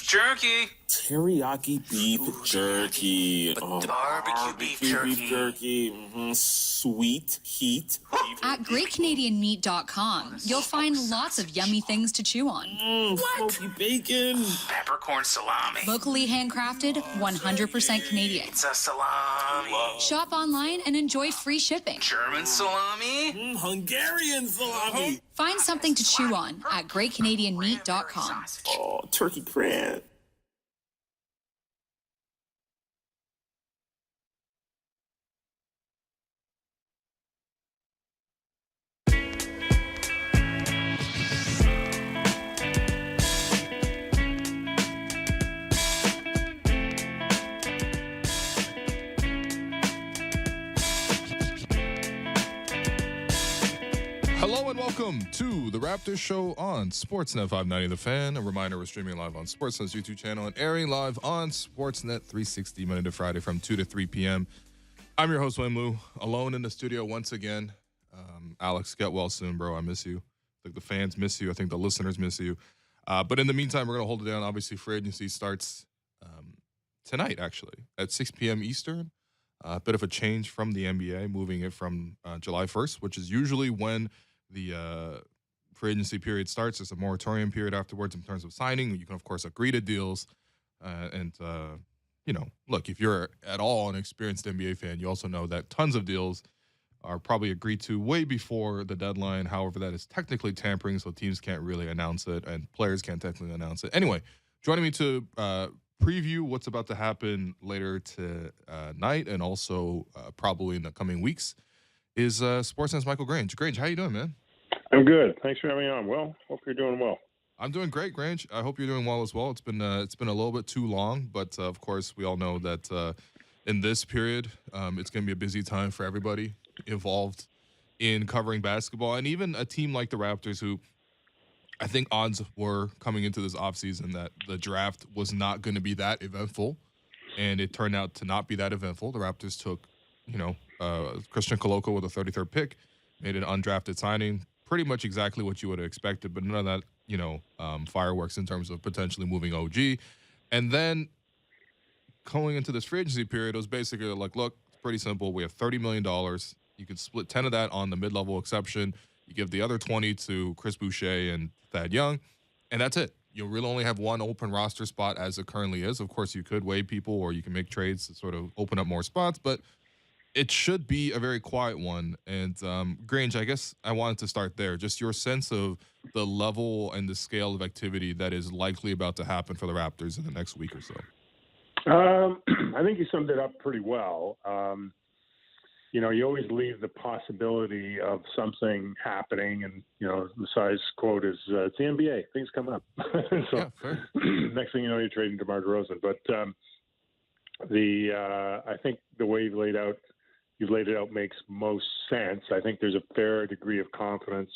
jerky. Teriyaki beef jerky. Barbecue beef jerky. Sweet heat. At GreatCanadianMeat.com, you'll find lots of yummy things to chew on. Smoky bacon. Peppercorn salami. Locally handcrafted, 100% Canadian. Pizza salami. Shop online and enjoy free shipping. German salami. Hungarian salami. Find something to chew on at GreatCanadianMeat.com. Oh, turkey crab. Hello and welcome to the Raptors Show on Sportsnet 590 The Fan. A reminder, we're streaming live on Sportsnet's YouTube channel and airing live on Sportsnet 360 Monday to Friday from 2 to 3 p.m. I'm your host, Wayne Liu, alone in the studio once again. Alex, get well soon, bro. I miss you. I think the fans miss you. I think the listeners miss you. But in the meantime, we're going to hold it down. Obviously, free agency starts tonight, actually, at 6 p.m. Eastern. A bit of a change from the NBA, moving it from July 1st, which is usually when the free agency period starts. There's a moratorium period afterwards in terms of signing. You can, of course, agree to deals. Look, if you're at all an experienced NBA fan, you also know that tons of deals are probably agreed to way before the deadline. However, that is technically tampering, so teams can't really announce it, and players can't technically announce it. Anyway, joining me to preview what's about to happen later tonight and also probably in the coming weeks is Sportsnet's Michael Grange. Grange, how you doing, man? I'm good. Thanks for having me on. Well, hope you're doing well. I'm doing great, Grange. I hope you're doing well as well. It's been a little bit too long, but of course we all know that in this period, it's going to be a busy time for everybody involved in covering basketball, and even a team like the Raptors, who I think odds were coming into this offseason that the draft was not going to be that eventful, and it turned out to not be that eventful. The Raptors took, Christian Koloko with a 33rd pick, made an undrafted signing, pretty much exactly what you would have expected, but none of that, fireworks in terms of potentially moving OG. And then going into this free agency period, it was basically like, look, it's pretty simple. We have $30 million. You can split 10 of that on the mid-level exception. You give the other 20 to Chris Boucher and Thad Young, and that's it. You'll really only have one open roster spot as it currently is. Of course, you could waive people or you can make trades to sort of open up more spots, but it should be a very quiet one. And Grange, I guess I wanted to start there. Just your sense of the level and the scale of activity that is likely about to happen for the Raptors in the next week or so. I think you summed it up pretty well. You always leave the possibility of something happening, and the size quote is it's the NBA. Things come up. So next thing you know, you're trading DeMar DeRozan. But I think the way you've laid it out makes most sense. I think there's a fair degree of confidence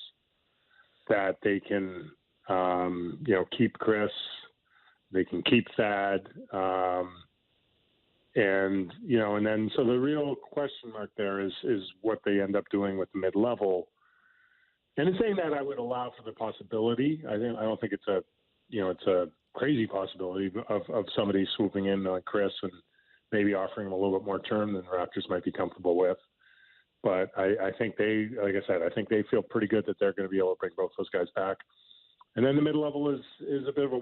that they can, keep Chris, they can keep Thad, and then so the real question mark there is what they end up doing with the mid-level. And in saying that, I would allow for the possibility. I don't think it's a crazy possibility of somebody swooping in on Chris and maybe offering him a little bit more term than the Raptors might be comfortable with. But I think I think they feel pretty good that they're going to be able to bring both those guys back. And then the mid-level is a bit of a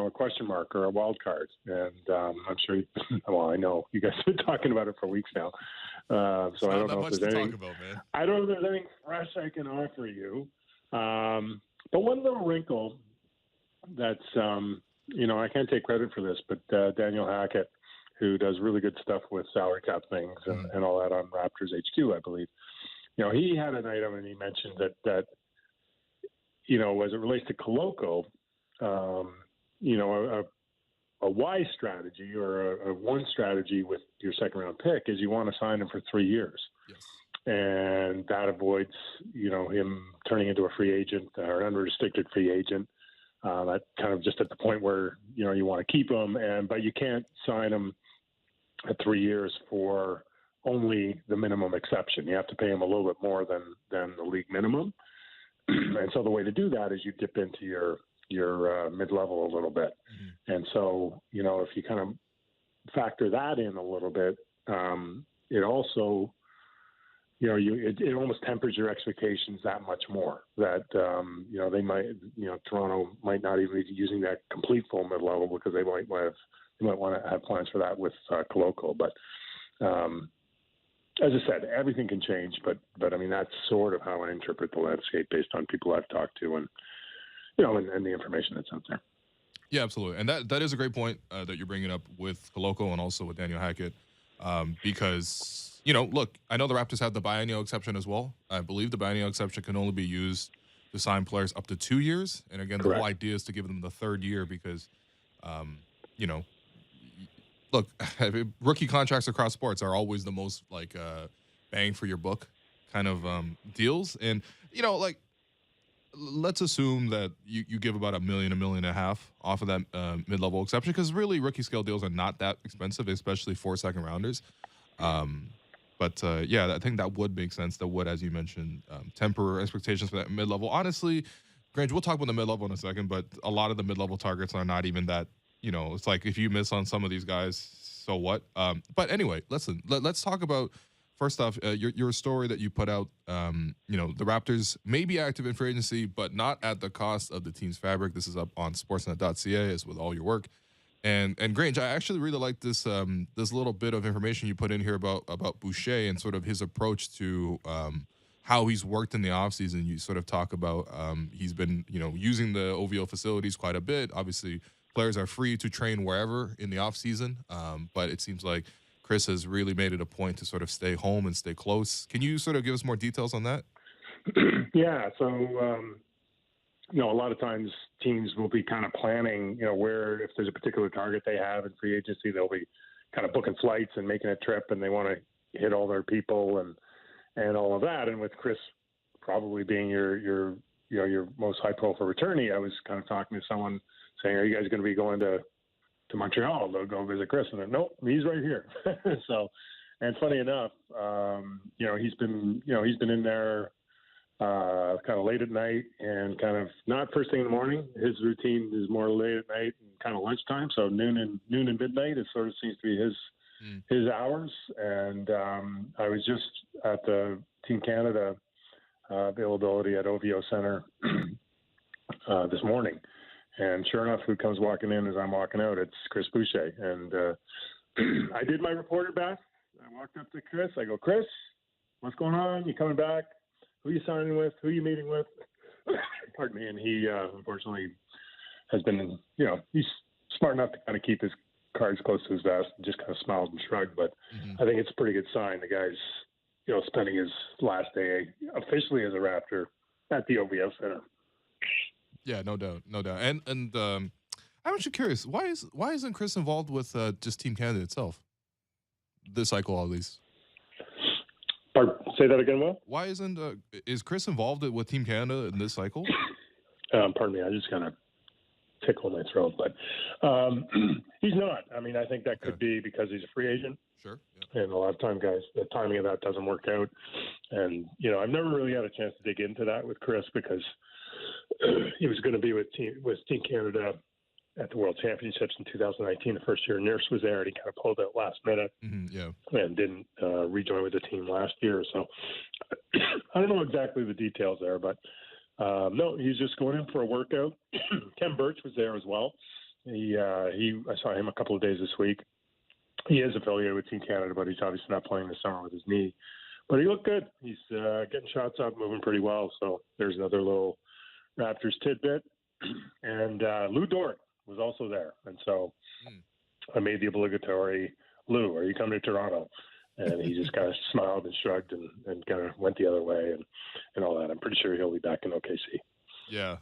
question mark or a wild card. And I'm sure, I know you guys have been talking about it for weeks now. So I don't know if there's anything. I don't know if there's anything fresh I can offer you. But one little wrinkle that's, I can't take credit for this, but Daniel Hackett, who does really good stuff with salary cap things and all that on Raptors HQ, I believe. He had an item and he mentioned that as it relates to Koloko, a wise strategy or a one strategy with your second round pick is you want to sign him for 3 years. Yes. And that avoids, him turning into a free agent or an unrestricted free agent. That kind of just at the point where, you want to keep him but you can't sign him at 3 years for only the minimum exception. You have to pay him a little bit more than the league minimum. And so the way to do that is you dip into your your mid-level a little bit. And so, if you kind of factor that in a little bit, it also, it almost tempers your expectations that much more. That they might, Toronto might not even be using that complete full mid-level because they might want to have plans for that with Koloko. But as I said, everything can change. But I mean, that's sort of how I interpret the landscape based on people I've talked to and and the information that's out there. Yeah, absolutely. And that is a great point that you're bringing up with Koloko and also with Daniel Hackett, because, look, I know the Raptors have the biennial exception as well. I believe the biennial exception can only be used to sign players up to 2 years. And again, Correct. The whole idea is to give them the third year because, look, rookie contracts across sports are always the most bang for your buck kind of deals. And, let's assume that you give about $1 million, $1.5 million off of that mid-level exception, because really rookie scale deals are not that expensive, especially for second rounders. But I think that would make sense. That would, as you mentioned, temper expectations for that mid-level. Honestly, Grange, we'll talk about the mid-level in a second, but a lot of the mid-level targets are not even that, it's like if you miss on some of these guys, so what? But anyway, listen, let's talk about, first off, your story that you put out, the Raptors may be active in free agency, but not at the cost of the team's fabric. This is up on sportsnet.ca, as with all your work. And Grange, I actually really like this this little bit of information you put in here about Boucher and sort of his approach to how he's worked in the offseason. You sort of talk about he's been, using the OVO facilities quite a bit. Obviously, players are free to train wherever in the offseason, but it seems like Chris has really made it a point to sort of stay home and stay close. Can you sort of give us more details on that? Yeah. So, a lot of times teams will be kind of planning, where if there's a particular target they have in free agency, they'll be kind of booking flights and making a trip, and they want to hit all their people and all of that. And with Chris probably being your most high profile returnee, I was kind of talking to someone saying, "Are you guys going to be going to Montreal? They'll go visit Chris." And then, nope, he's right here. So, and funny enough, he's been in there kind of late at night and kind of not first thing in the morning. His routine is more late at night and kind of lunchtime. So noon and midnight, it sort of seems to be his hours. And I was just at the Team Canada availability at OVO Center this morning. And sure enough, who comes walking in as I'm walking out? It's Chris Boucher. And I did my reporter back. I walked up to Chris. I go, "Chris, what's going on? You coming back? Who are you signing with? Who are you meeting with?" Pardon me. And he, unfortunately, has been, he's smart enough to kind of keep his cards close to his vest and just kind of smiled and shrugged. But I think it's a pretty good sign. The guy's, spending his last day officially as a Raptor at the OVO Center. Yeah, no doubt. And I'm actually curious, why isn't Chris involved with just Team Canada itself? This cycle, at least. Pardon, say that again, Will? Why isn't is Chris involved with Team Canada in this cycle? Pardon me, I just kind of tickle my throat, but he's not. I mean, I think that could be because he's a free agent. Sure. Yeah. And a lot of time, guys, the timing of that doesn't work out. And, I've never really had a chance to dig into that with Chris because he was going to be with Team Canada at the World Championships in 2019. The first year Nurse was there, and he kind of pulled out last minute and didn't rejoin with the team last year. So I don't know exactly the details there, but no, he's just going in for a workout. Ken Birch was there as well. I saw him a couple of days this week. He is affiliated with Team Canada, but he's obviously not playing this summer with his knee. But he looked good. He's getting shots up, moving pretty well. So there's another little Raptors tidbit. And Lou Dort was also there. And so I made the obligatory, "Lou, are you coming to Toronto?" And he just kind of smiled and shrugged and kind of went the other way and all that. I'm pretty sure he'll be back in OKC. Yeah.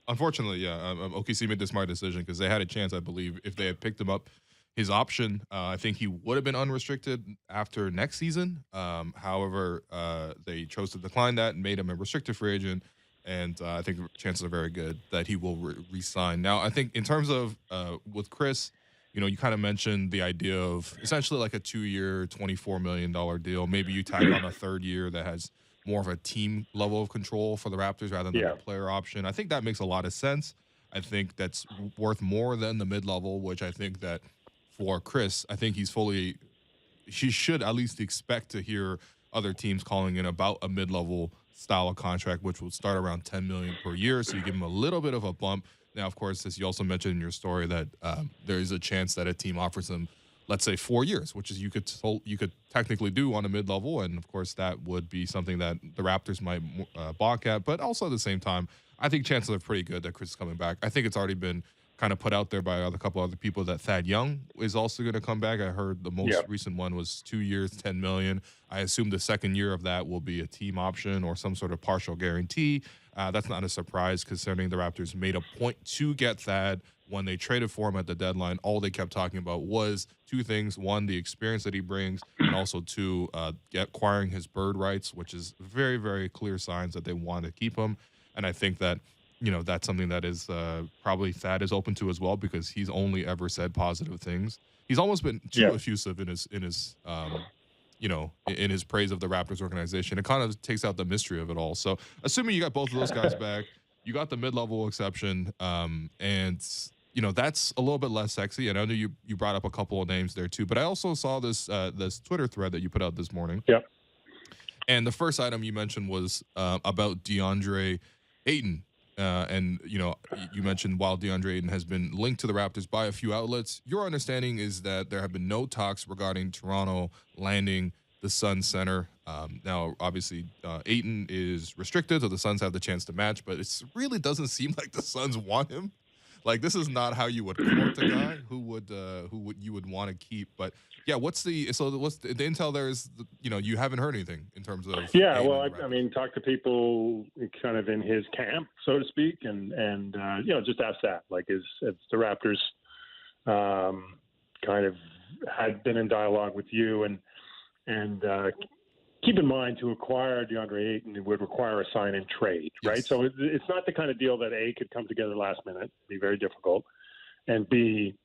Unfortunately, OKC made the smart decision because they had a chance, I believe, if they had picked him up. His option, I think he would have been unrestricted after next season. However, they chose to decline that and made him a restricted free agent. And I think the chances are very good that he will re-sign. Now, I think in terms of with Chris, you kind of mentioned the idea of essentially like a 2-year, $24 million deal. Maybe you tack on a third year that has more of a team level of control for the Raptors rather than a player option. I think that makes a lot of sense. I think that's worth more than the mid-level, which I think that for Chris, I think she should at least expect to hear other teams calling in about a mid-level style of contract, which would start around $10 million per year. So you give him a little bit of a bump. Now, of course, as you also mentioned in your story, that there is a chance that a team offers him, let's say, 4 years, which is you could technically do on a mid-level, and of course that would be something that the Raptors might balk at. But also at the same time, I think chances are pretty good that Chris is coming back. I think it's already been kind of put out there by a couple other people that Thad Young is also going to come back. I heard the most recent one was 2 years, $10 million. I assume the second year of that will be a team option or some sort of partial guarantee. That's not a surprise considering the Raptors made a point to get Thad when they traded for him at the deadline. All they kept talking about was two things. One, the experience that he brings, and also two, acquiring his bird rights, which is very, very clear signs that they want to keep him. And I think that, that's something that is probably Thad is open to as well, because he's only ever said positive things. He's almost been too effusive in his in his praise of the Raptors organization. It kind of takes out the mystery of it all. So assuming you got both of those guys back, you got the mid-level exception, and that's a little bit less sexy. And I know you brought up a couple of names there too, but I also saw this Twitter thread that you put out this morning. Yep. And the first item you mentioned was about DeAndre Ayton. And you mentioned while DeAndre Ayton has been linked to the Raptors by a few outlets, your understanding is that there have been no talks regarding Toronto landing the Suns center. Now, obviously, Ayton is restricted, so the Suns have the chance to match, but it really doesn't seem like the Suns want him. Like, this is not how you would court a guy who you would want to keep. But yeah, what's the intel there is, you haven't heard anything in terms of. Yeah, well, I mean, talk to people kind of in his camp, so to speak, and just ask that. Like, is the Raptors kind of had been in dialogue with you, and keep in mind, to acquire DeAndre Ayton, it would require a sign-and trade, right? Yes. So it's not the kind of deal that A, could come together last minute, be very difficult, and B,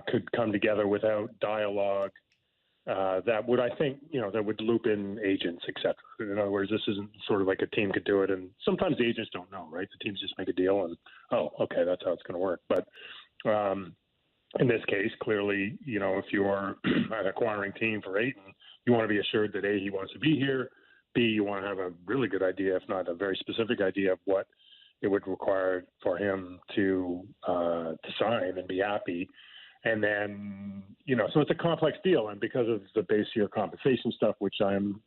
could come together without dialogue that would, I think, that would loop in agents, et cetera. In other words, this isn't sort of like a team could do it, and sometimes the agents don't know, right? The teams just make a deal, and, oh, okay, that's how it's going to work. But in this case, clearly, if you're an acquiring team for Ayton, you want to be assured that A, he wants to be here, B, you want to have a really good idea, if not a very specific idea, of what it would require for him to sign and be happy. And then, so it's a complex deal. And because of the base year compensation stuff, which I'm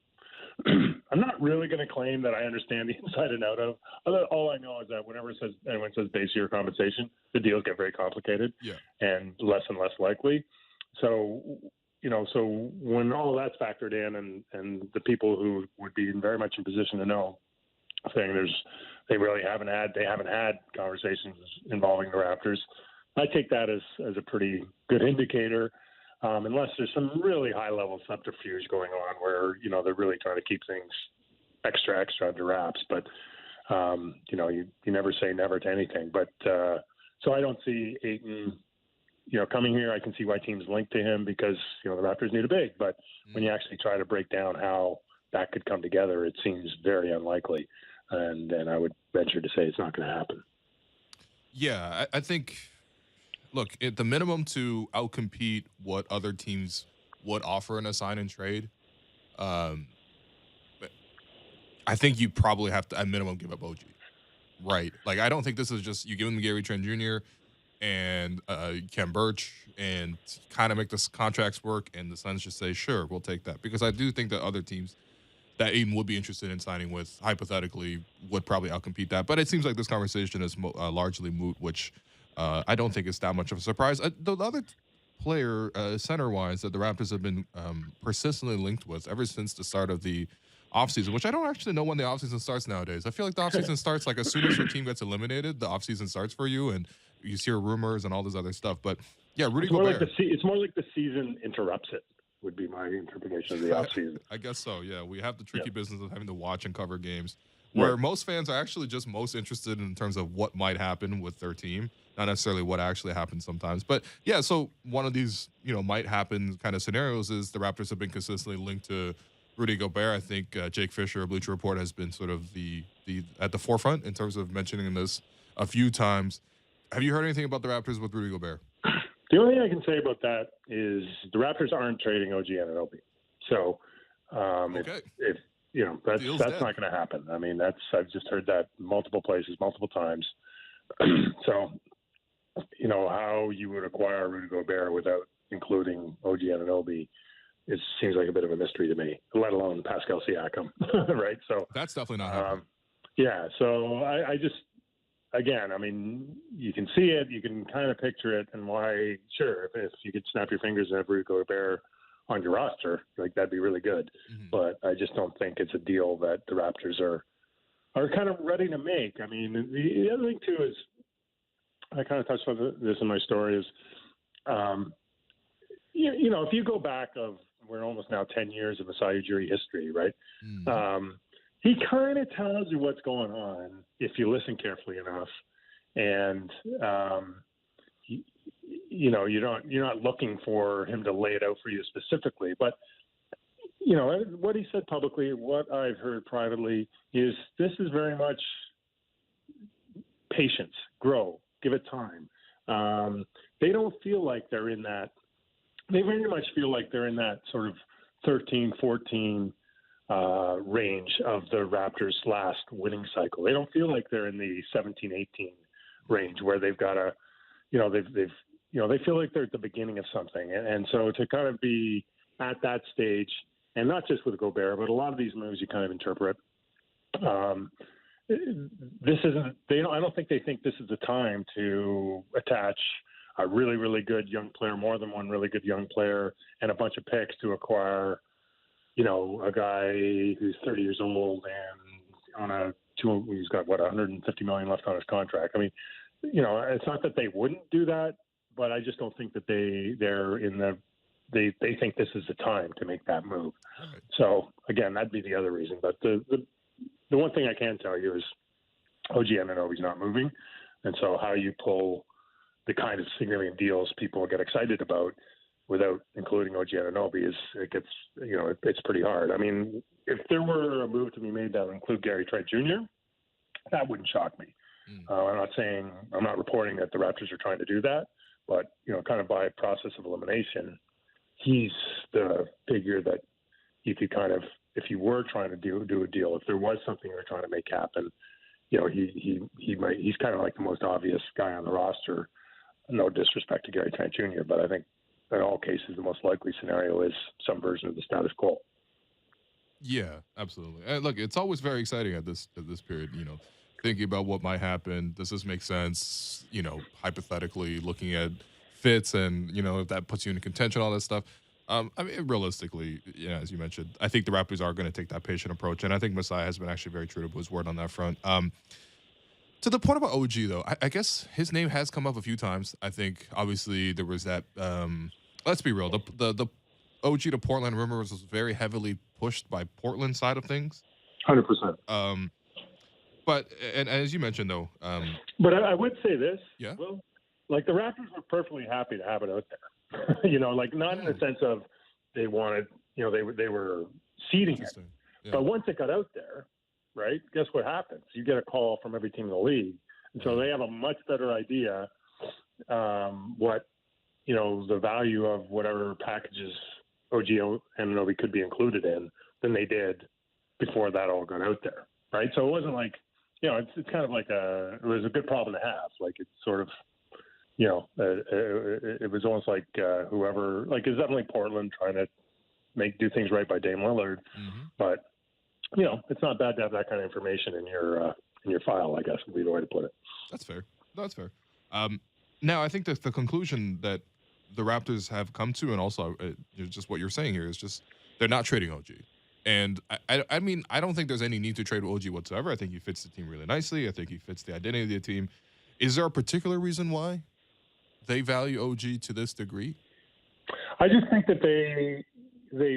not really going to claim that I understand the inside and out of. All I know is that whenever anyone says base year compensation, the deals get very complicated and less likely. So, so when all of that's factored in, and the people who would be very much in position to know, saying they haven't had conversations involving the Raptors, I take that as a pretty good indicator, unless there's some really high-level subterfuge going on where, they're really trying to keep things extra under wraps. But, you never say never to anything. But so I don't see Ayton, coming here. I can see why teams link to him because, the Raptors need a big. But when you actually try to break down how that could come together, it seems very unlikely. And I would venture to say it's not going to happen. Yeah, I think – look, at the minimum to outcompete what other teams would offer in a sign and trade, I think you probably have to, at minimum, give up OG. Right. Like, I don't think this is just you give him Gary Trent Jr. and Ken Birch and kind of make the contracts work, and the Suns just say, sure, we'll take that. Because I do think that other teams that Ayton would be interested in signing with, hypothetically, would probably outcompete that. But it seems like this conversation is largely moot, which I don't think it's that much of a surprise. The other player, center-wise, that the Raptors have been persistently linked with ever since the start of the offseason, which I don't actually know when the offseason starts nowadays. I feel like the offseason starts like as soon as your team gets eliminated, the offseason starts for you, and you hear rumors and all this other stuff. But, yeah, Rudy Gobert. It's more like the season interrupts it, would be my interpretation of the offseason. I guess so, yeah. We have the tricky business of having to watch and cover games where most fans are actually just most interested in terms of what might happen with their team, not necessarily what actually happens sometimes. But, yeah, so one of these, might happen kind of scenarios is the Raptors have been consistently linked to Rudy Gobert. I think Jake Fisher of Bleacher Report has been sort of the at the forefront in terms of mentioning this a few times. Have you heard anything about the Raptors with Rudy Gobert? The only thing I can say about that is the Raptors aren't trading OG Anunoby. So Okay. if you know, that's Deal's not dead. going to happen. I mean, I've just heard that multiple places, multiple times. So, you know, how you would acquire Rudy Gobert without including OG Anunoby, it seems like a bit of a mystery to me, let alone Pascal Siakam, right? So That's definitely not happening. yeah, so I just, again, I mean, you can see it, you can kind of picture it, and why, sure, if you could snap your fingers and have Rudy Gobert on your roster, like that'd be really good. Mhm. But I just don't think it's a deal that the Raptors are kind of ready to make. I mean, the other thing too is, I kind of touched on this in my story, is, you know, if you go back we're almost now 10 years of Masai Ujiri history, right? He kind of tells you what's going on if you listen carefully enough, and you know, you're not looking for him to lay it out for you specifically, but you know what he said publicly, what I've heard privately is this is very much patience, grow, give it time. They don't feel like they're in that. They very much feel like they're in that sort of 13, 14 range of the Raptors' last winning cycle. They don't feel like they're in the 17, 18 range where they've got a, you know, they've you know, they feel like they're at the beginning of something. And so to kind of be at that stage, and not just with Gobert, but a lot of these moves you kind of interpret. This isn't. I don't think they think this is the time to attach a really, really good young player, more than one really good young player, and a bunch of picks to acquire, you know, a guy who's 30 years old and he's got what, 150 million left on his contract. I mean, you know, it's not that they wouldn't do that, but I just don't think that they think this is the time to make that move. Right. So again, that'd be the other reason. But the one thing I can tell you is OG Anunoby's not moving, and so how you pull the kind of significant deals people get excited about without including OG Anunoby it's pretty hard. I mean, if there were a move to be made that would include Gary Trent Jr., that wouldn't shock me. I'm not reporting that the Raptors are trying to do that, but you know, kind of by process of elimination, he's the figure that you could kind of, if you were trying to do a deal, if there was something you're trying to make happen, you know, he's kind of like the most obvious guy on the roster. No disrespect to Gary Trent Jr., but I think in all cases the most likely scenario is some version of the status quo. Yeah, absolutely. And look, it's always very exciting at this period, you know, thinking about what might happen. Does this make sense? You know, hypothetically looking at fits and, you know, if that puts you in contention, all that stuff. I mean, realistically, you know, as you mentioned, I think the Raptors are going to take that patient approach, and I think Masai has been actually very true to his word on that front. To the point about OG, though, I guess his name has come up a few times. I think, obviously, there was that, let's be real, the OG to Portland rumor was very heavily pushed by Portland side of things. 100%. But, and as you mentioned, though. But I would say this. Yeah. Well, like the Raptors were perfectly happy to have it out there. You know, like not in the sense of they wanted, you know, they were seeding it. Yeah. But once it got out there, right, guess what happens? You get a call from every team in the league. And so they have a much better idea what, you know, the value of whatever packages OG Anunoby could be included in than they did before that all got out there, right? So it wasn't like, you know, it's kind of like it was a good problem to have. Like it's sort of, you know, it was almost like whoever, like it's definitely Portland trying to do things right by Dame Lillard, but you know, it's not bad to have that kind of information in your file, I guess would be the way to put it. That's fair. That's fair. Now, I think that the conclusion that the Raptors have come to, and also just what you're saying here, is just they're not trading OG. And I mean, I don't think there's any need to trade OG whatsoever. I think he fits the team really nicely. I think he fits the identity of the team. Is there a particular reason why they value OG to this degree? I just think that they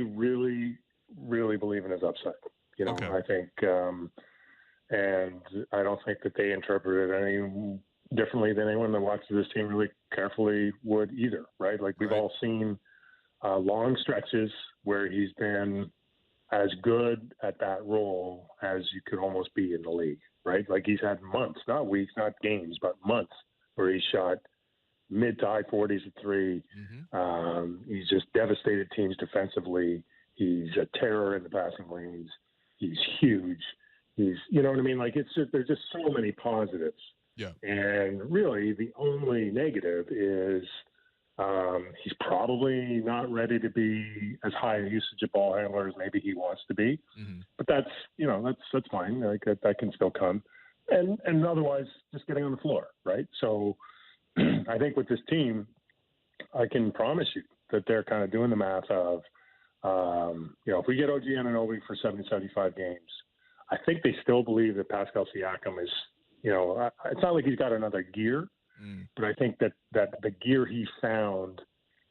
really, really believe in his upside. You know, okay. I think, and I don't think that they interpret it any differently than anyone that watches this team really carefully would either, right? Like we've all seen long stretches where he's been as good at that role as you could almost be in the league, right? Like he's had months, not weeks, not games, but months where he shot mid to high 40s at 3. He's just devastated teams defensively. He's a terror in the passing lanes. He's huge. He's, you know what I mean? Like, it's just, there's just so many positives. Yeah. And really, the only negative is he's probably not ready to be as high a usage of ball handler as maybe he wants to be. But that's, you know, that's fine. Like, that can still come. And otherwise, just getting on the floor, right? So I think with this team, I can promise you that they're kind of doing the math of, you know, if we get OG Anunoby for 70, 75 games, I think they still believe that Pascal Siakam is, you know, it's not like he's got another gear, but I think that the gear he found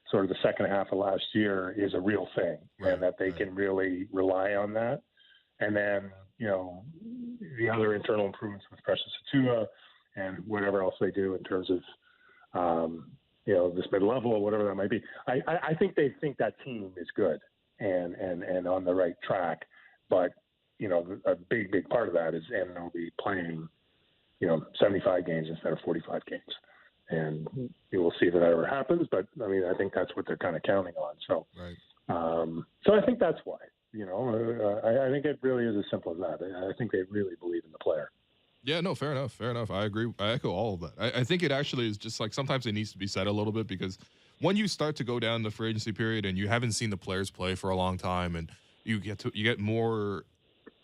sort of the second half of last year is a real thing, and that they can really rely on that. And then, you know, the other internal improvements with Precious Achiuwa and whatever else they do in terms of, you know, this mid-level or whatever that might be. I think they think that team is good and on the right track. But, you know, a big part of that is Anunoby playing, you know, 75 games instead of 45 games. And you will see if that ever happens. But, I mean, I think that's what they're kind of counting on. So, so I think that's why. You know, I think it really is as simple as that. I think they really believe in the player. Yeah, no, fair enough. Fair enough. I agree. I echo all of that. I think it actually is just like sometimes it needs to be said a little bit because when you start to go down the free agency period and you haven't seen the players play for a long time and you get more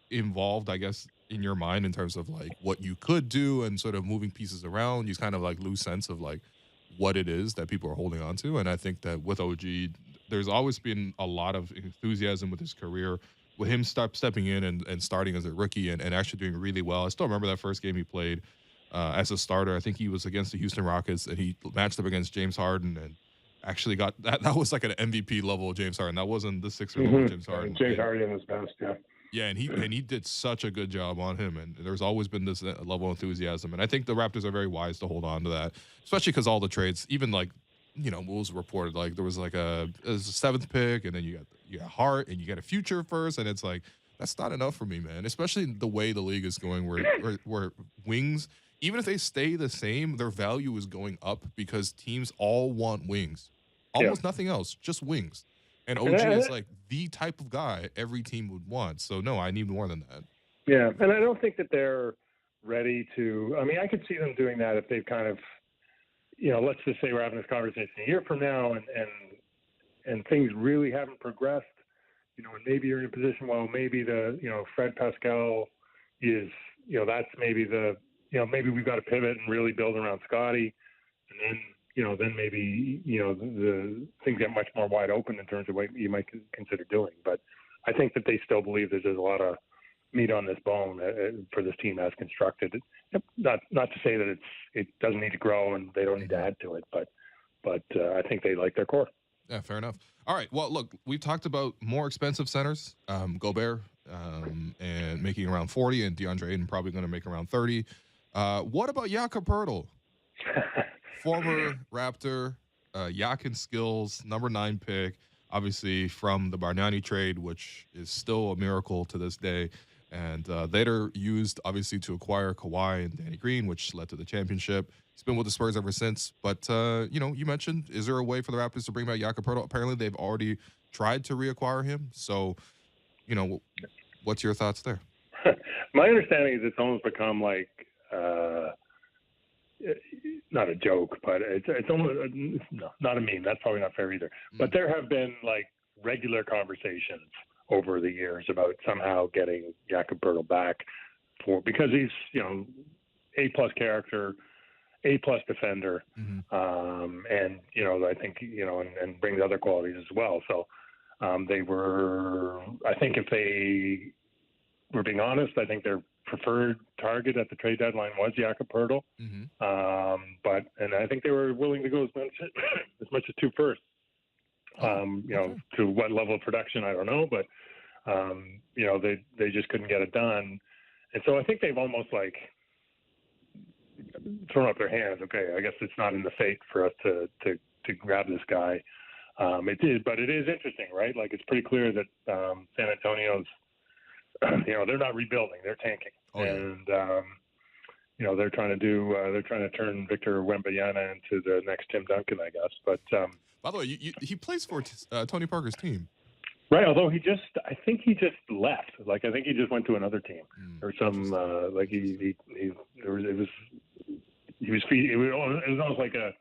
involved, I guess, in your mind in terms of like what you could do and sort of moving pieces around, you kind of like lose sense of like what it is that people are holding on to. And I think that with OG, there's always been a lot of enthusiasm with his career, with him stepping in and starting as a rookie and actually doing really well. I still remember that first game he played as a starter. I think he was against the Houston Rockets, and he matched up against James Harden and actually got that. That was like an MVP level of James Harden. That wasn't the Sixer level of James Harden. James Harden was best, yeah. Yeah, and he did such a good job on him, and there's always been this level of enthusiasm. And I think the Raptors are very wise to hold on to that, especially because all the trades, even like, you know, what was reported, like there was like a 7th pick, and then you got Hart, and you got a future first, and it's like that's not enough for me, man. Especially the way the league is going, where wings, even if they stay the same, their value is going up because teams all want wings, almost nothing else, just wings. And OG is like the type of guy every team would want. So no, I need more than that. Yeah, and I don't think that they're ready to. I mean, I could see them doing that if they've kind of, you know, let's just say we're having this conversation a year from now, and things really haven't progressed, you know, and maybe you're in a position, well, maybe the, you know, Fred Pascal is, you know, that's maybe the, you know, maybe we've got to pivot and really build around Scotty, and then, you know, then maybe, you know, the things get much more wide open in terms of what you might consider doing. But I think that they still believe that there's a lot of meat on this bone for this team as constructed. Not to say that it doesn't need to grow and they don't need to add to it, but I think they like their core. Yeah, fair enough. All right. Well, look, we've talked about more expensive centers, Gobert, and making around 40, and DeAndre Ayton probably going to make around 30. What about Jakob Poeltl? Former Raptor, Yakin skills, number 9 pick, obviously from the Bargnani trade, which is still a miracle to this day. And later used, obviously, to acquire Kawhi and Danny Green, which led to the championship. He's been with the Spurs ever since. But, you know, you mentioned, is there a way for the Raptors to bring back Jakob Poeltl? Apparently, they've already tried to reacquire him. So, you know, what's your thoughts there? My understanding is it's almost become like not a joke, but it's almost not a meme. That's probably not fair either. But there have been like regular conversations over the years about somehow getting Jakob Poeltl back because he's, you know, A+ character, A+ defender, and, you know, I think, you know, and brings other qualities as well. So they were, I think if they were being honest, I think their preferred target at the trade deadline was Jakob Poeltl. And I think they were willing to go as much as 2 firsts. You know, to what level of production, I don't know, but, you know, they just couldn't get it done. And so I think they've almost like thrown up their hands. Okay, I guess it's not in the fate for us to grab this guy. It is, but it is interesting, right? Like, it's pretty clear that San Antonio's, you know, they're not rebuilding, they're tanking. And, they're trying to turn Victor Wembanyama into the next Tim Duncan, I guess. But By the way, he plays for Tony Parker's team. right, although I think he just left. Like I think he just went to another team or some like it was almost like a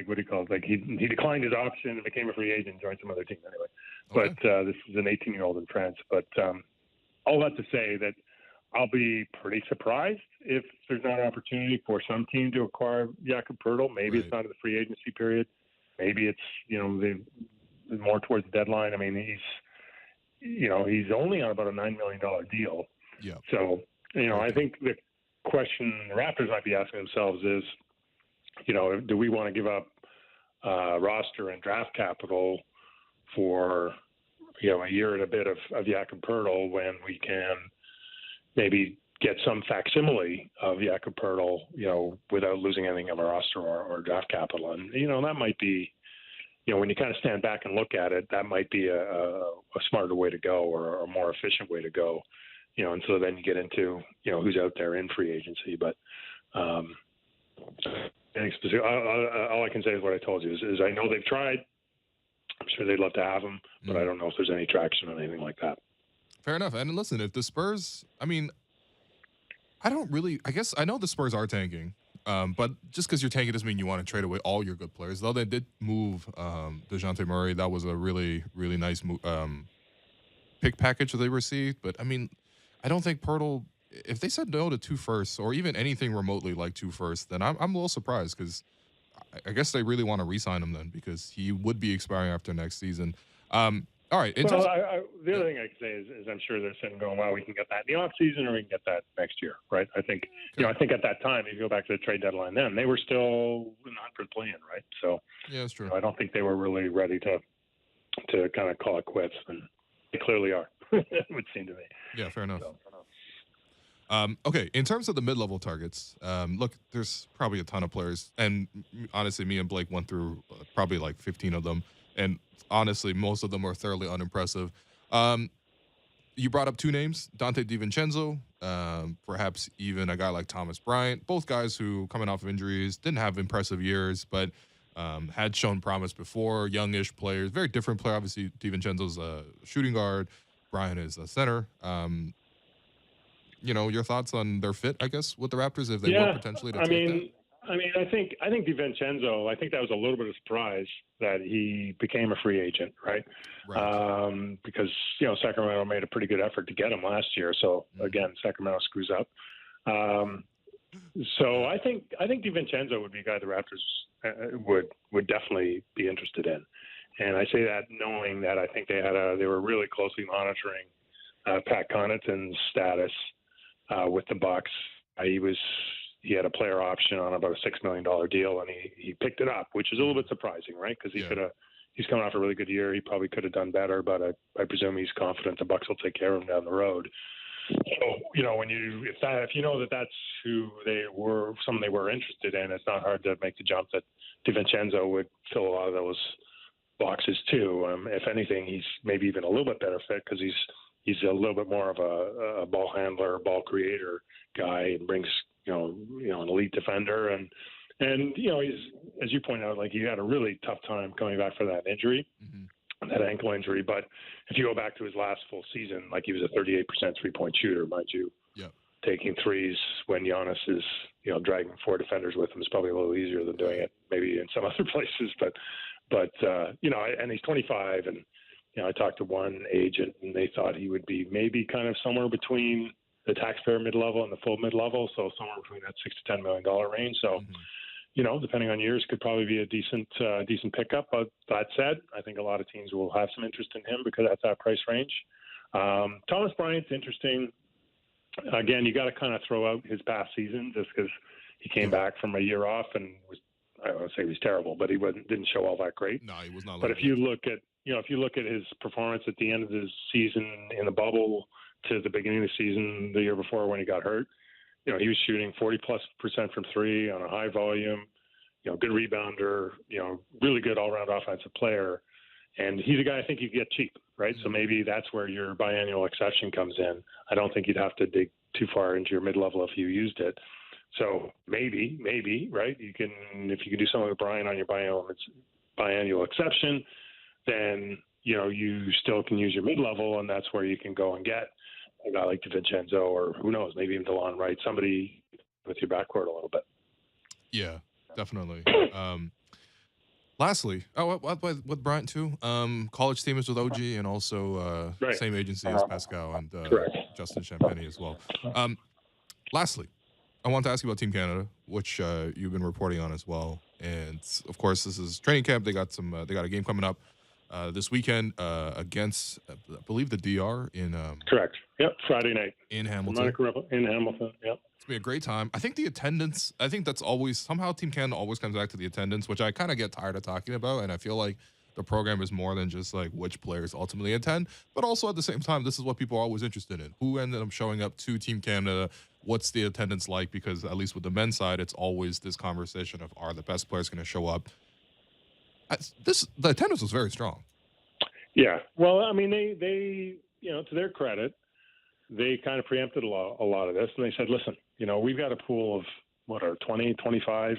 what do you call it? Like he declined his option and became a free agent and joined some other team anyway. Okay. But this is an 18-year-old in France. But all that to say that I'll be pretty surprised if there's not an opportunity for some team to acquire Jakob Poeltl. Maybe Right. it's not in the free agency period. Maybe it's more towards the deadline. I mean, he's only on about a $9 million deal. Yeah. So I think the question the Raptors might be asking themselves is, do we want to give up roster and draft capital for a year and a bit of Jakob Poeltl when we can maybe get some facsimile of Jakob Poeltl, without losing anything of our roster or draft capital. And, that might be, when you kind of stand back and look at it, that might be a smarter way to go or a more efficient way to go, and so then you get into, who's out there in free agency. But all I can say is what I told you is I know they've tried. I'm sure they'd love to have him, but I don't know if there's any traction on anything like that. Fair enough. And listen, if the Spurs, I mean, I guess I know the Spurs are tanking, but just because you're tanking doesn't mean you want to trade away all your good players. Though they did move DeJounte Murray. That was a really, really nice pick package that they received. But, I mean, I don't think Poeltl, if they said no to 2 firsts or even anything remotely like 2 firsts, then I'm a little surprised because I guess they really want to re-sign him then because he would be expiring after next season. All right. The other thing I can say is I'm sure they're sitting going, well, we can get that in the offseason or we can get that next year, right? I think, I think at that time, if you go back to the trade deadline then, they were still not for playing, right? So yeah, that's true. I don't think they were really ready to kind of call it quits, and they clearly are, it would seem to me. Yeah, fair enough. So, Okay, in terms of the mid-level targets, look, there's probably a ton of players, and honestly, me and Blake went through probably like 15 of them, and honestly, most of them are thoroughly unimpressive. You brought up 2 names, Dante DiVincenzo, perhaps even a guy like Thomas Bryant, both guys who, coming off of injuries, didn't have impressive years, but had shown promise before, youngish players, very different player. Obviously, DiVincenzo's a shooting guard, Bryant is a center. Your thoughts on their fit, I guess, with the Raptors, if they were potentially to take that? I think DiVincenzo, I think that was a little bit of a surprise that he became a free agent, right? Because, Sacramento made a pretty good effort to get him last year. So, again, Sacramento screws up. So I think DiVincenzo would be a guy the Raptors would definitely be interested in. And I say that knowing that I think they were really closely monitoring Pat Connaughton's status with the Bucks. He had a player option on about a $6 million deal, and he picked it up, which is a little bit surprising, right? Because he's coming off a really good year. He probably could have done better, but I presume he's confident the Bucks will take care of him down the road. So if you know that that's who someone they were interested in, it's not hard to make the jump that DiVincenzo would fill a lot of those boxes too. If anything, he's maybe even a little bit better fit because he's a little bit more of a ball handler, ball creator guy, and brings an elite defender, and he's, as you point out, like he had a really tough time coming back from that injury, that ankle injury. But if you go back to his last full season, like he was a 38% 3-point shooter, mind you. Yeah. Taking threes when Giannis is dragging 4 defenders with him is probably a little easier than doing it maybe in some other places. But and he's 25, and I talked to one agent, and they thought he would be maybe kind of somewhere between the taxpayer mid-level and the full mid-level, so somewhere between that $6 to $10 million range. So, depending on years, could probably be a decent pickup. But that said, I think a lot of teams will have some interest in him because that's that price range. Thomas Bryant's interesting. Again, you got to kind of throw out his past season just because he came back from a year off and I don't want to say he was terrible, but he didn't show all that great. No, he was not. But if you look at his performance at the end of the season in the bubble to the beginning of the season the year before when he got hurt, he was shooting 40+% from 3 on a high volume, good rebounder, really good all-around offensive player. And he's a guy I think you get cheap, right? So maybe that's where your biannual exception comes in. I don't think you'd have to dig too far into your mid-level if you used it. So maybe, right? You can, if you can do something with Brian on your biannual exception, then, you still can use your mid-level, and that's where you can go and get a guy like DiVincenzo, or who knows, maybe even DeLon Wright, somebody with your backcourt a little bit. Yeah, definitely. Lastly, with Bryant too. College team is with OG, and also Right. same agency as Pascal and Correct. Justin Champagny as well. Lastly, I want to ask you about Team Canada, which you've been reporting on as well. And of course, this is training camp. They got a game coming up this weekend against, I believe, the DR in. Correct. Yep. Friday night in Hamilton. In Hamilton. Yep. It's gonna be a great time. I think the attendance. I think that's always somehow Team Canada always comes back to the attendance, which I kind of get tired of talking about. And I feel like the program is more than just like which players ultimately attend, but also at the same time, this is what people are always interested in: who ended up showing up to Team Canada. What's the attendance like? Because at least with the men's side, it's always this conversation of, are the best players going to show up? The attendance was very strong. Yeah. Well, I mean, they to their credit, they kind of preempted a lot of this, and they said, listen, we've got a pool of 20, 25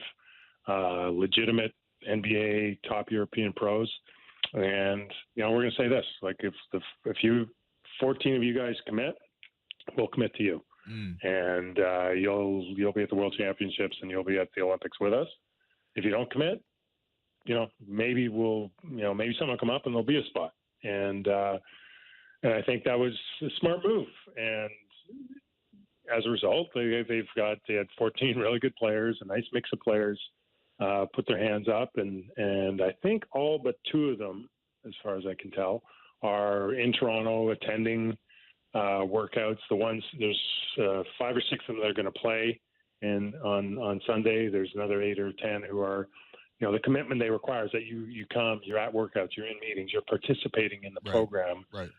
legitimate NBA top European pros, and we're going to say this: like, if 14 of you guys commit, we'll commit to you. And you'll be at the World Championships and you'll be at the Olympics with us. If you don't commit, maybe maybe someone will come up and there'll be a spot. And I think that was a smart move. And as a result, they had 14 really good players, a nice mix of players, put their hands up, and I think all but 2 of them, as far as I can tell, are in Toronto attending workouts. There's 5 or 6 of them that are going to play on Sunday. There's another 8 or 10 who are, the commitment they require is that you come, you're at workouts, you're in meetings, you're participating in the program. Right.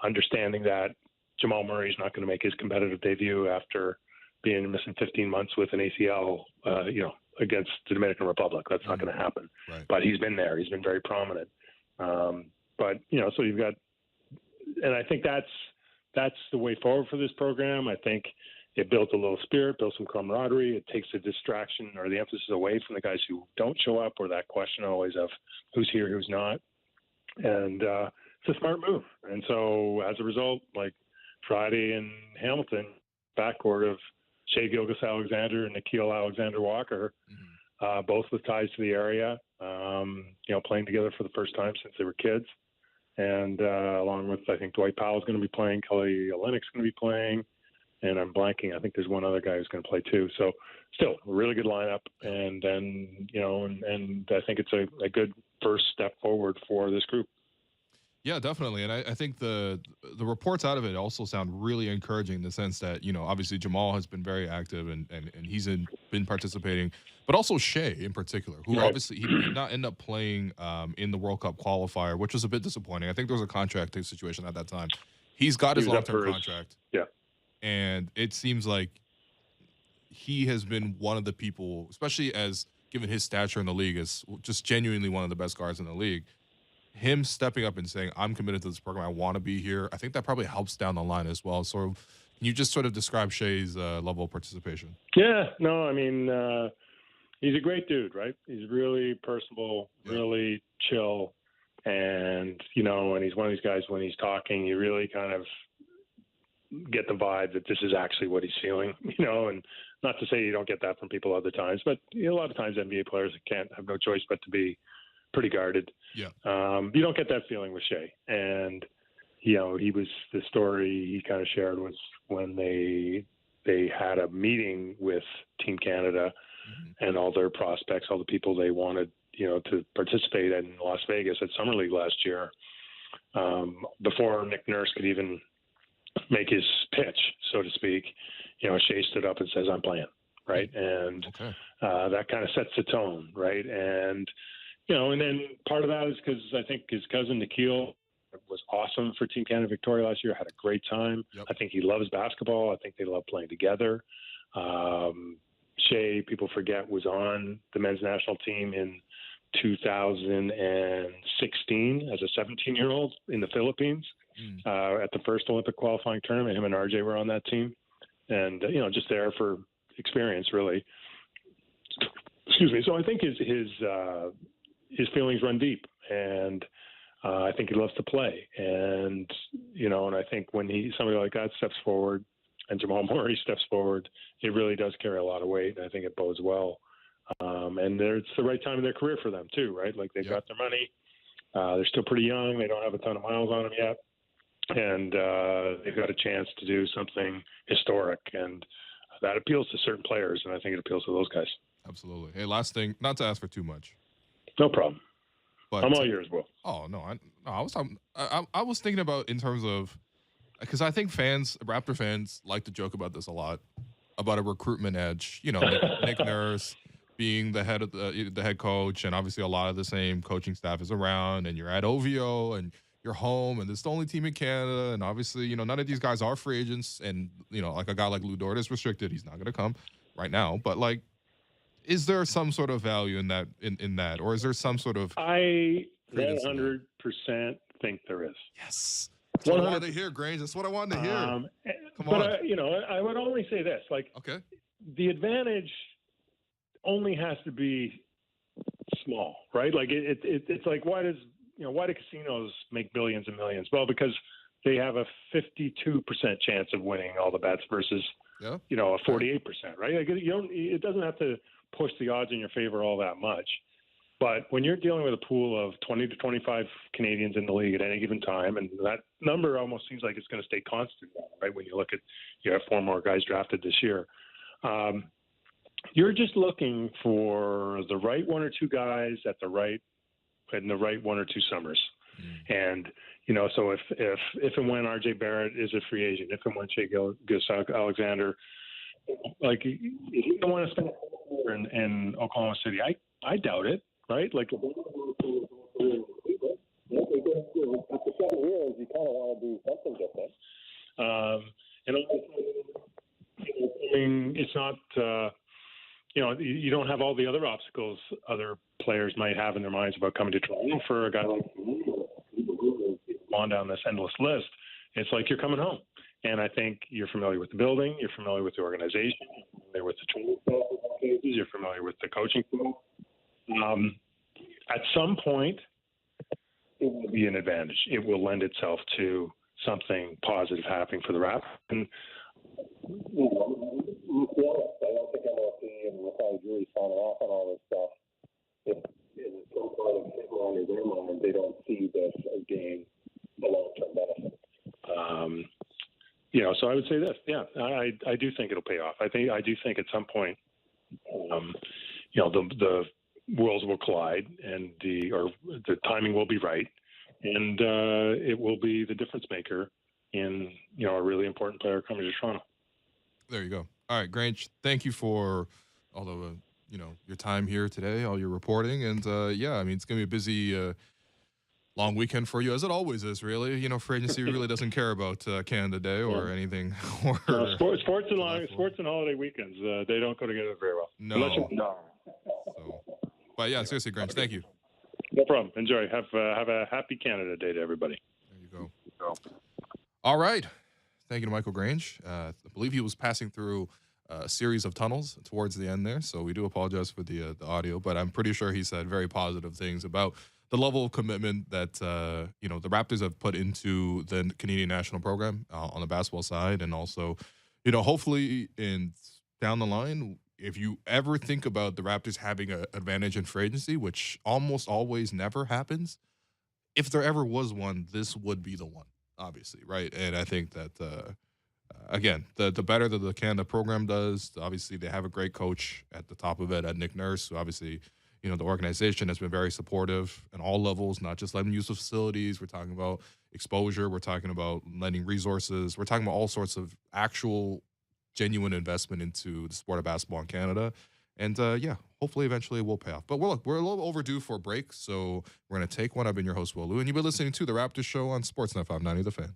Understanding that Jamal Murray's not going to make his competitive debut after being missing 15 months with an ACL, against the Dominican Republic. That's not going to happen. Right. But he's been there. He's been very prominent. So you've got, and I think that's the way forward for this program. I think it built a little spirit, built some camaraderie. It takes the distraction or the emphasis away from the guys who don't show up, or that question always of who's here, who's not. And it's a smart move. And so as a result, like Friday in Hamilton, backcourt of Shea Gilgeous-Alexander and Nikhil Alexander-Walker, both with ties to the area, playing together for the first time since they were kids. And along with, I think Dwight Powell's going to be playing, Kelly Olynyk's going to be playing, and I'm blanking. I think there's one other guy who's going to play too. So still a really good lineup. And then, and I think it's a good first step forward for this group. Yeah, definitely. And I think the reports out of it also sound really encouraging in the sense that, obviously Jamal has been very active and he's been participating, but also Shea in particular, who obviously he did not end up playing in the World Cup qualifier, which was a bit disappointing. I think there was a contract situation at that time. He's got his long-term contract. Yeah. And it seems like he has been one of the people, especially given his stature in the league, is just genuinely one of the best guards in the league. Him stepping up and saying, I'm committed to this program, I want to be here, I think that probably helps down the line as well. So can you just sort of describe Shea's level of participation? Yeah, no, I mean, he's a great dude, right? He's really personable, really chill. And, and he's one of these guys, when he's talking, you really kind of get the vibe that this is actually what he's feeling, and not to say you don't get that from people other times, but a lot of times NBA players have no choice but to be pretty guarded. Yeah. You don't get that feeling with Shea. And, the story he kind of shared was when they had a meeting with Team Canada and all their prospects, all the people they wanted, to participate in Las Vegas at Summer League last year, before Nick Nurse could even make his pitch, so to speak, Shea stood up and says, I'm playing. Right. And that kind of sets the tone. Right. And, and then part of that is because I think his cousin Nikhil was awesome for Team Canada Victoria last year, had a great time. Yep. I think he loves basketball. I think they love playing together. Shea, people forget, was on the men's national team in 2016 as a 17-year-old in the Philippines at the first Olympic qualifying tournament. Him and RJ were on that team. And, just there for experience, really. Excuse me. So I think his feelings run deep, and I think he loves to play. And and I think when somebody like that steps forward, and Jamal Murray steps forward, it really does carry a lot of weight, and I think it bodes well. And it's the right time in their career for them too, right? Like they've got their money. They're still pretty young. They don't have a ton of miles on them yet. And they've got a chance to do something historic. And that appeals to certain players, and I think it appeals to those guys. Absolutely. Hey, last thing, not to ask for too much. No problem. But I'm all yours, Will. Oh, no. I was talking, I was thinking about in terms of, because I think Raptor fans like to joke about this a lot, about a recruitment edge. Nick Nurse being the head of the head coach, and obviously a lot of the same coaching staff is around, and you're at OVO, and you're home, and it's the only team in Canada, and obviously, none of these guys are free agents, and, like a guy like Lou Dort is restricted. He's not going to come right now, but, like, is there some sort of value in that, in that, or is there some sort of... I 100% think there is. Yes. That's what I wanted to hear, Grange. That's what I wanted to hear. Come on. I would only say this, like, okay, the advantage only has to be small, right? Like it's like, why do casinos make billions and millions? Well, because they have a 52% chance of winning all the bets versus a 48%, right? Like it doesn't have to push the odds in your favor all that much. But when you're dealing with a pool of 20 to 25 Canadians in the league at any given time, and that number almost seems like it's going to stay constant, right? When you look at, you have 4 more guys drafted this year. You're just looking for the right 1 or 2 guys in the right 1 or 2 summers. And, so if and when RJ Barrett is a free agent, if and when Shea Alexander, like, if you don't want to spend in Oklahoma City, I doubt it, right? Like, after 7 years, you kind of want to do something different. And it's not, you don't have all the other obstacles other players might have in their minds about coming to Toronto. For a guy like on down this endless list, it's like you're coming home. And I think you're familiar with the building, you're familiar with the organization, you're familiar with the training staff, you're familiar with the coaching staff. At some point, it will be an advantage. It will lend itself to something positive happening for the Raptors. And I don't think MLC and the jury signing off on all this stuff. If in some part of their mind, they don't see this as being a long-term benefit. So I would say this. Yeah, I do think it'll pay off. I do think at some point, the worlds will collide, and the timing will be right, and it will be the difference maker in a really important player coming to Toronto. There you go. All right, Grange, thank you for all the your time here today, all your reporting, and it's gonna be a busy. Long weekend for you, as it always is, really. Free agency really doesn't care about Canada Day or anything. Sports and holiday weekends, they don't go together very well. No. But yeah, seriously, Grange, thank you. No problem. Enjoy. Have a happy Canada Day to everybody. There you go. All right. Thank you to Michael Grange. I believe he was passing through a series of tunnels towards the end there, so we do apologize for the audio, but I'm pretty sure he said very positive things about the level of commitment that the Raptors have put into the Canadian national program on the basketball side, and also, hopefully down the line, if you ever think about the Raptors having an advantage in free agency, which almost always never happens, if there ever was one, this would be the one, obviously, right? And I think that again, the better that the Canada program does, obviously they have a great coach at the top of it, at Nick Nurse, who obviously. The organization has been very supportive at all levels, not just letting use of facilities. We're talking about exposure. We're talking about lending resources. We're talking about all sorts of actual, genuine investment into the sport of basketball in Canada. And, hopefully eventually it will pay off. But we're a little overdue for a break, so we're going to take one. I've been your host, Will Lou, and you've been listening to The Raptors Show on Sportsnet 590 The Fan.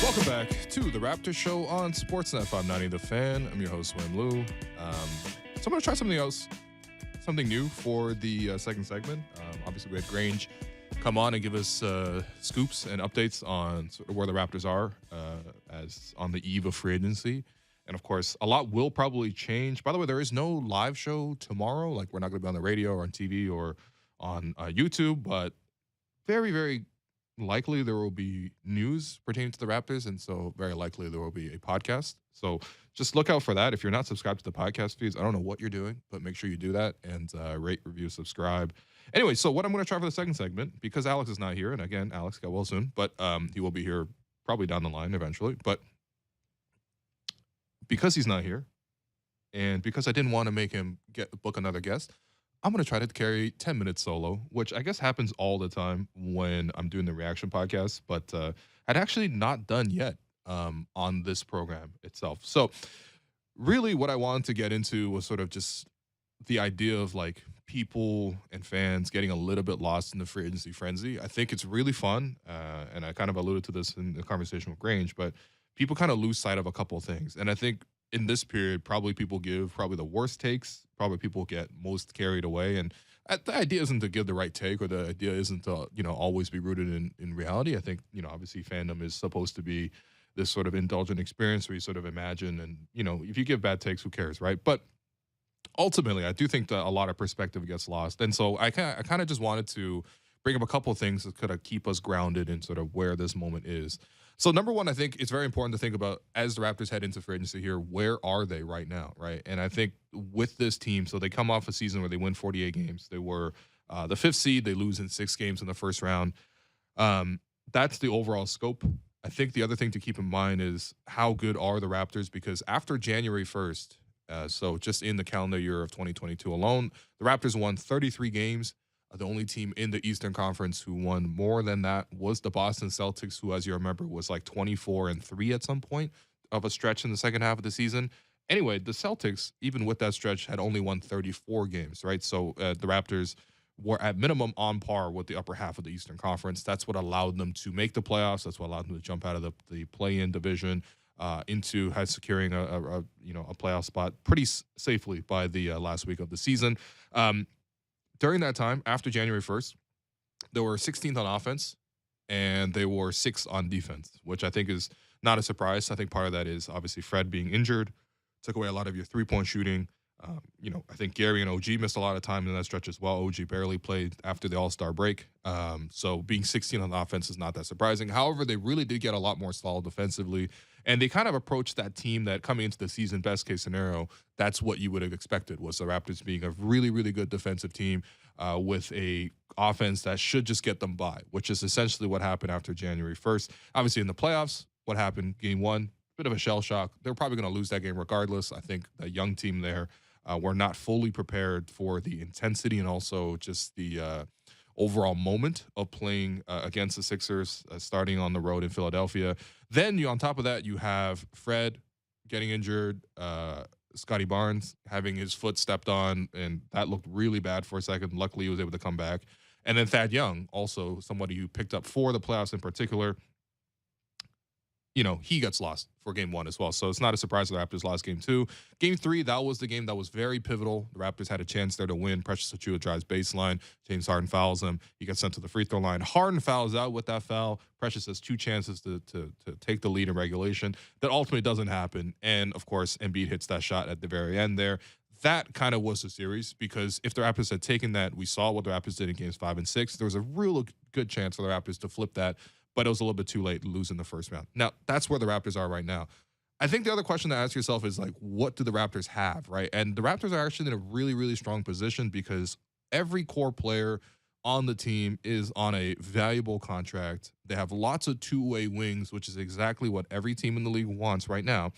Welcome back to the Raptors Show on Sportsnet 590 The Fan. I'm your host, Wim Lou. So I'm going to try something else, something new for the second segment. Obviously, we had Grange come on and give us scoops and updates on sort of where the Raptors are as on the eve of free agency. And, of course, a lot will probably change. By the way, there is no live show tomorrow. Like, we're not going to be on the radio or on TV or on YouTube, but very, very likely there will be news pertaining to the Raptors, and so very likely there will be a podcast. So just look out for that. If you're not subscribed to the podcast feeds, I don't know what you're doing, but make sure you do that and rate, review, subscribe. Anyway, so what I'm going to try for the second segment, because Alex is not here, and again, Alex got well soon, but he will be here probably down the line eventually. But because he's not here, and because I didn't want to make him book another guest, I'm going to try to carry 10 minutes solo, which I guess happens all the time when I'm doing the reaction podcast, but I'd actually not done yet on this program itself. So really what I wanted to get into was sort of just the idea of like people and fans getting a little bit lost in the free agency frenzy. I think it's really fun, and I kind of alluded to this in the conversation with Grange, but people kind of lose sight of a couple of things. And I think in this period, probably people give probably the worst takes. Probably people get most carried away. And the idea isn't to give the right take, or the idea isn't to, always be rooted in reality. I think, obviously fandom is supposed to be this sort of indulgent experience where you sort of imagine and, if you give bad takes, who cares, right? But ultimately, I do think that a lot of perspective gets lost. And so I kind of just wanted to bring up a couple of things that could keep us grounded in sort of where this moment is. So number one, I think it's very important to think about as the Raptors head into free agency here, where are they right now, right? And I think with this team, so they come off a season where they win 48 games. They were the 5th seed. They lose in 6 games in the first round. That's the overall scope. I think the other thing to keep in mind is how good are the Raptors, because after January 1st, so just in the calendar year of 2022 alone, the Raptors won 33 games. The only team in the Eastern Conference who won more than that was the Boston Celtics, who, as you remember, was like 24-3 at some point of a stretch in the second half of the season. Anyway, the Celtics, even with that stretch, had only won 34 games, right? So the Raptors were at minimum on par with the upper half of the Eastern Conference. That's what allowed them to make the playoffs. That's what allowed them to jump out of the play-in division into securing a playoff spot pretty safely by the last week of the season. During that time, after January 1st, they were 16th on offense, and they were 6th on defense, which I think is not a surprise. I think part of that is obviously Fred being injured, took away a lot of your three-point shooting. I think Gary and OG missed a lot of time in that stretch as well. OG barely played after the All-Star break. So being 16 on offense is not that surprising. However, they really did get a lot more solid defensively, and they kind of approached that team that coming into the season, best case scenario, that's what you would have expected, was the Raptors being a really, really good defensive team with a offense that should just get them by, which is essentially what happened after January 1st. Obviously, in the playoffs, what happened? Game 1, bit of a shell shock. They're probably going to lose that game regardless. I think the young team there were not fully prepared for the intensity and also just the overall moment of playing against the Sixers, starting on the road in Philadelphia. Then on top of that, you have Fred getting injured, Scotty Barnes having his foot stepped on, and that looked really bad for a second. Luckily, he was able to come back. And then Thad Young, also somebody who picked up for the playoffs in particular, he gets lost for game 1 as well. So it's not a surprise the Raptors lost game 2. Game 3, that was the game that was very pivotal. The Raptors had a chance there to win. Precious Achiuwa drives baseline. James Harden fouls him. He gets sent to the free throw line. Harden fouls out with that foul. Precious has 2 chances to take the lead in regulation. That ultimately doesn't happen. And, of course, Embiid hits that shot at the very end there. That kind of was the series, because if the Raptors had taken that, we saw what the Raptors did in games 5 and 6. There was a real good chance for the Raptors to flip that, but it was a little bit too late, losing the first round. Now, that's where the Raptors are right now. I think the other question to ask yourself is, like, what do the Raptors have, right? And the Raptors are actually in a really, really strong position, because every core player on the team is on a valuable contract. They have lots of two-way wings, which is exactly what every team in the league wants right now.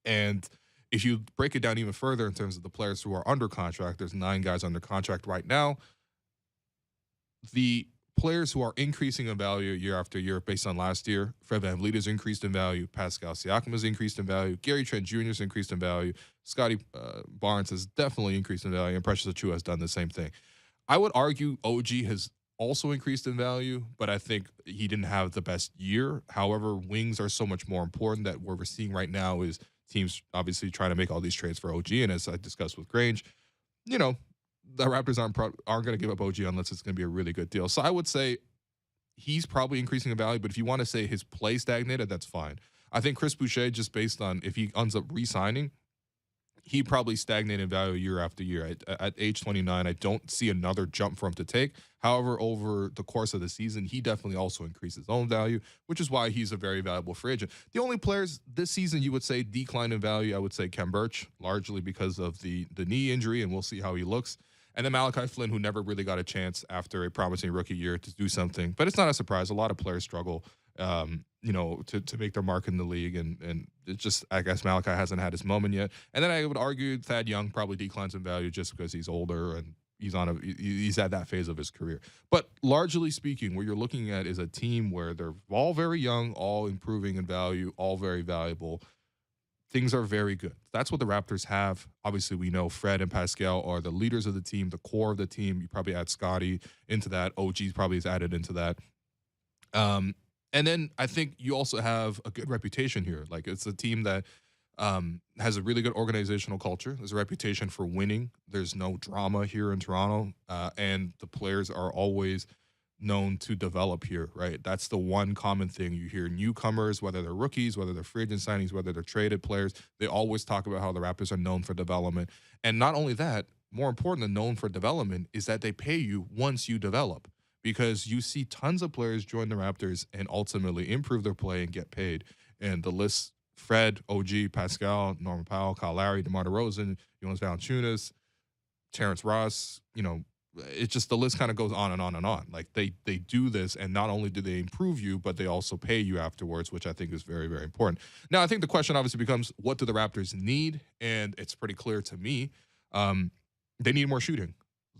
And if you break it down even further in terms of the players who are under contract, there's 9 guys under contract right now. The players who are increasing in value year after year based on last year, Fred VanVleet has increased in value. Pascal Siakam has increased in value. Gary Trent Jr. has increased in value. Scotty Barnes has definitely increased in value. And Precious Achiuwa has done the same thing. I would argue OG has also increased in value, but I think he didn't have the best year. However, wings are so much more important that what we're seeing right now is teams obviously trying to make all these trades for OG. And as I discussed with Grange, you know, the Raptors aren't going to give up OG unless it's going to be a really good deal. So I would say he's probably increasing in value, but if you want to say his play stagnated, that's fine. I think Chris Boucher, just based on if he ends up re-signing, he probably stagnated in value year after year. At age 29, I don't see another jump for him to take. However, over the course of the season, he definitely also increased his own value, which is why he's a very valuable free agent. The only players this season you would say decline in value, I would say Kem Birch, largely because of the knee injury, and we'll see how he looks. And then Malachi Flynn, who never really got a chance after a promising rookie year to do something. But it's not a surprise. A lot of players struggle, to make their mark in the league. And it's just, I guess Malachi hasn't had his moment yet. And then I would argue Thad Young probably declines in value just because he's older and he's at that phase of his career. But largely speaking, what you're looking at is a team where they're all very young, all improving in value, all very valuable. Things are very good. That's what the Raptors have. Obviously, we know Fred and Pascal are the leaders of the team, the core of the team. You probably add Scotty into that. OG probably is added into that. And then I think you also have a good reputation here. Like, it's a team that has a really good organizational culture. There's a reputation for winning. There's no drama here in Toronto. And the players are always known to develop here, right? That's the one common thing. You hear newcomers, whether they're rookies, whether they're free agent signings, whether they're traded players, they always talk about how the Raptors are known for development. And not only that, more important than known for development is that they pay you once you develop, because you see tons of players join the Raptors and ultimately improve their play and get paid. And the list, Fred, OG, Pascal, Norman Powell, Kyle Lowry, DeMar DeRozan, Jonas Valanciunas, Terrence Ross, it's just the list kind of goes on and on and on. Like they do this, and not only do they improve you, but they also pay you afterwards, which I think is very, very important. Now, I think the question obviously becomes, what do the Raptors need? And it's pretty clear to me. They need more shooting.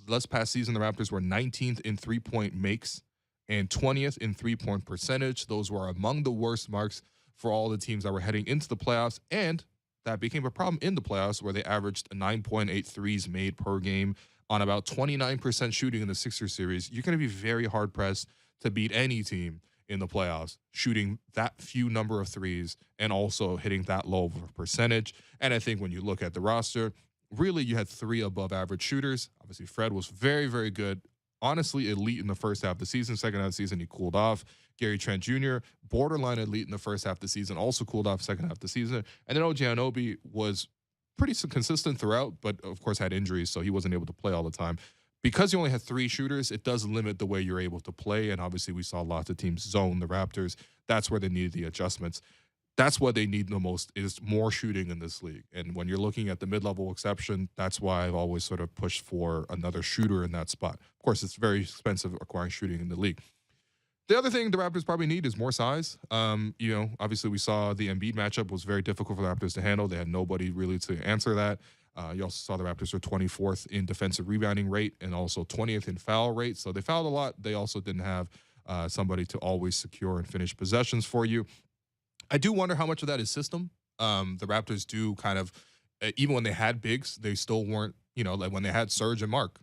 Last past season, the Raptors were 19th in three-point makes and 20th in three-point percentage. Those were among the worst marks for all the teams that were heading into the playoffs, and that became a problem in the playoffs where they averaged 9.8 threes made per game on about 29% shooting in the Sixers series. You're going to be very hard-pressed to beat any team in the playoffs shooting that few number of threes and also hitting that low of a percentage. And I think when you look at the roster, really you had three above-average shooters. Obviously, Fred was very, very good. Honestly, elite in the first half of the season. Second half of the season, he cooled off. Gary Trent Jr., borderline elite in the first half of the season, also cooled off second half of the season. And then OG Anunoby was pretty consistent throughout, but of course had injuries, so he wasn't able to play all the time. Because you only had three shooters, it does limit the way you're able to play, and obviously we saw lots of teams zone the Raptors. That's where they needed the adjustments. That's what they need the most, is more shooting in this league. And when you're looking at the mid-level exception, that's why I've always sort of pushed for another shooter in that spot. Of course, it's very expensive acquiring shooting in the league. The other thing the Raptors probably need is more size. Obviously we saw the Embiid matchup was very difficult for the Raptors to handle. They had nobody really to answer that. You also saw the Raptors were 24th in defensive rebounding rate and also 20th in foul rate. So they fouled a lot. They also didn't have somebody to always secure and finish possessions for you. I do wonder how much of that is system. The Raptors do kind of, even when they had bigs, they still weren't, like when they had Serge and Mark,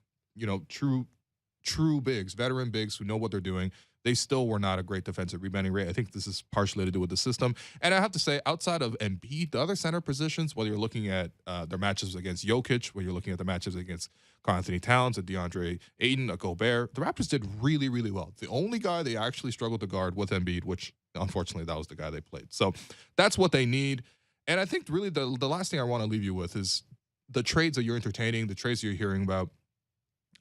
true bigs, veteran bigs who know what they're doing. They still were not a great defensive rebounding rate. I think this is partially to do with the system. And I have to say, outside of Embiid, the other center positions, whether you're looking at their matchups against Jokic, when you're looking at the matchups against Karl Anthony Towns, a DeAndre Ayton, a Gobert, the Raptors did really, really well. The only guy they actually struggled to guard was Embiid, which unfortunately that was the guy they played. So that's what they need. And I think really the last thing I want to leave you with is the trades that you're entertaining, the trades you're hearing about.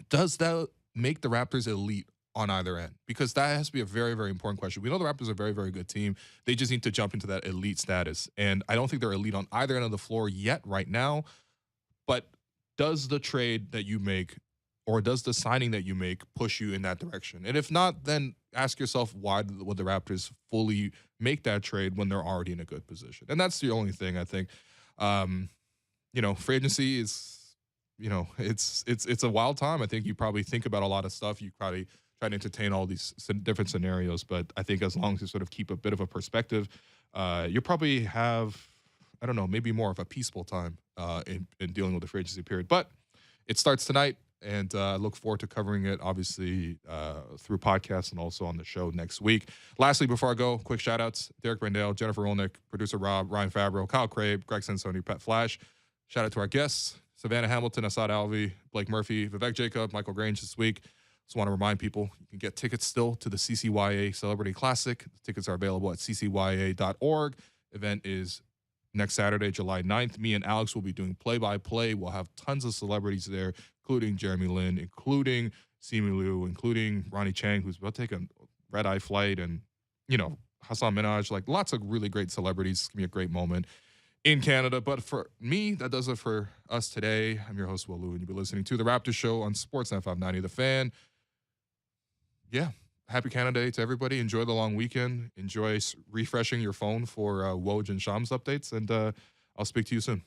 Does that make the Raptors elite on either end? Because that has to be a very, very important question. We know the Raptors are a very, very good team. They just need to jump into that elite status. And I don't think they're elite on either end of the floor yet right now. But does the trade that you make or does the signing that you make push you in that direction? And if not, then ask yourself, why would the Raptors fully make that trade when they're already in a good position? And that's the only thing I think. Free agency is, it's a wild time. I think you probably think about a lot of stuff. You probably try to entertain all these different scenarios. But I think as long as you sort of keep a bit of a perspective, you'll probably have, maybe more of a peaceful time in dealing with the free agency period. But it starts tonight. And I look forward to covering it, obviously, through podcasts and also on the show next week. Lastly, before I go, quick shout-outs. Derek Brandale, Jennifer Rolnick, producer Rob, Ryan Fabro, Kyle Crabe, Greg Sansoni, Pat Flash. Shout out to our guests, Savannah Hamilton, Assad Alvi, Blake Murphy, Vivek Jacob, Michael Grange this week. Just want to remind people, you can get tickets still to the CCYA Celebrity Classic. The tickets are available at ccya.org. Event is next Saturday, July 9th. Me and Alex will be doing play-by-play. We'll have tons of celebrities there, including Jeremy Lin, including Simu Liu, including Ronnie Chang, who's about to take a red-eye flight, and, Hassan Minaj, like lots of really great celebrities. It's going to be a great moment in Canada. But for me, that does it for us today. I'm your host, Will Lou, and you've been listening to The Raptors Show on Sportsnet 590 The Fan. Yeah, happy Canada Day to everybody. Enjoy the long weekend. Enjoy refreshing your phone for Woj and Shams updates, and I'll speak to you soon.